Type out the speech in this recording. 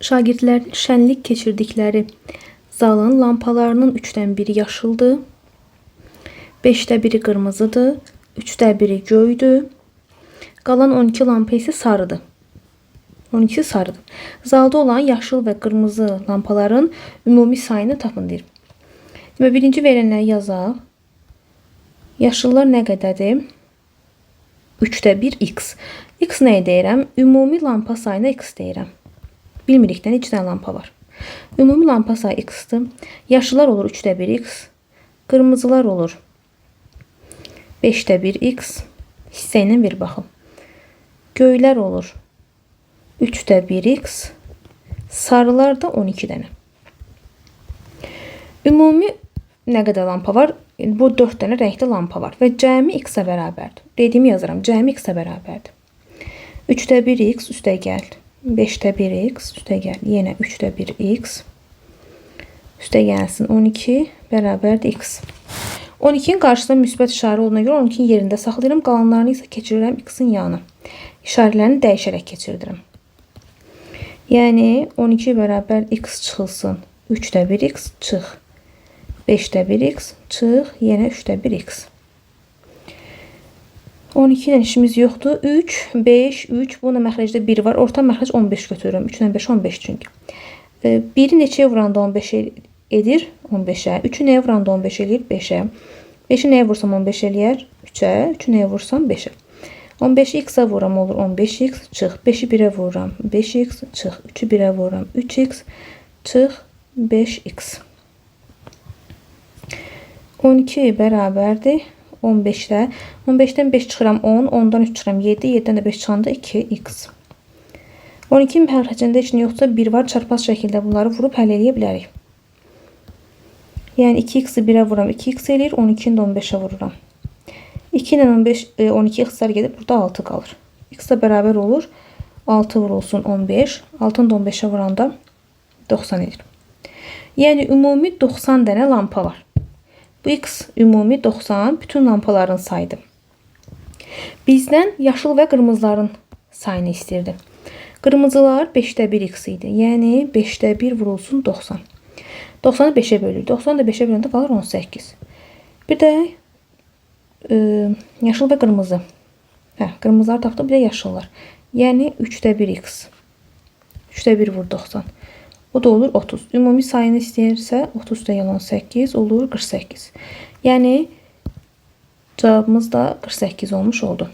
Şagirdlərin şənlik keçirdikləri zalın lampalarının 3-dən 1-i yaşıldır, 5-də 1-i qırmızıdır, 3-də 1-i göydür, qalan 12 lampa isə sarıdır. 12-si sarıdır. Zalda olan yaşıl və qırmızı lampaların ümumi sayını tapın deyir. Demək, birinci verilənləri yazaq. Yaşıllar nə qədərdir? 3-də 1 x. X nəyə deyirəm? Ümumi lampa sayına x deyirəm. Bilmirikdən 2 dənə lampa var. Ümumi lampa sayı x-dır. Yaşıllar olur 3-də 1 x. Qırmızılar olur 5-də 1 x. Hissə ilə ver baxım. Göylər olur 3-də 1 x. Sarılar da 12 dənə. Ümumi nə qədər lampa var? Bu 4 dənə rəngli lampa var və cəmi x-ə bərabərdir. Dediyimi yazıram. Cəmi x-ə bərabərdir. 3-də 1 x üstə gəl. 5-də 1 x üstə gəl. Yenə 3-də 1 x üstə gəlsin 12 bərabərdir x. 12-nin qarşısında müsbət işarə olduğuna görə 12-nin yerində saxlayıram. Qalanlarını isə keçirirəm x-in yanına. İşarələrini dəyişərək keçirdirəm. Yəni 12 bərabər x çıxılsın. 3-də 1 x çıx. 5-də 1 x çıx. Yenə 3-də 1 x. 12 ilə işimiz yoxdur. 3, 5, 3. Bunda məxrəcdə 1 var. Orta məxrəc 15 götürürüm. 3-dən 5, 15 çünki. 1-i neçəyə vuranda 15 edir? 15-ə. 3-ü nəyə vuranda 15 eləyir? 5-ə. 5-i nəyə vursam 15 eləyər? 3-ə. 3-ü nəyə vursam 5-ə. 15-i x-ə vuram olur 15x çıx. 5-i 1-ə vuram 5x çıx. 3-ü 1-ə vuram 3x çıx 5x. 12 bərabərdir 15-də. 15-dən 5 çıxıram 10, 10-dan 3 çıxıram 7, 7-dən də 5 çıxanda 2x. 12 məxrəcində heç nə yoxsa 1 var, çarpaz şəkildə bunları vurub həll eləyə bilərik. Yəni 2x-i 1-ə vuram 2x eləyir, 12-ni də 15-ə vururam. 2 ilə 12 ixtisar gedib, burada 6 qalır. X də bərabər olur 6 vurulsun 15, 6-nı da 15-ə vuranda 90 edir. Yəni ümumi 90 dənə lampa var. Bu x ümumi 90 bütün lampaların sayıdır. Bizdən yaşıl və qırmızıların sayını istəyirdi. Qırmızılar 5-də 1 x idi. Yəni 5-də 1 vurulsun 90. 90-ı 5-ə bölür. 90-ı da 5-ə böləndə qalır 18. Bir də yaşıl və qırmızı. Qırmızılar tapdı, bir də yaşıllar. Yəni 3-də 1 x. 3-də 1 vur 90. O da olur 30. Ümumi sayını istəyirsə 30 da yalan 8 olur 48. Yəni cavabımız da 48 olmuş oldu.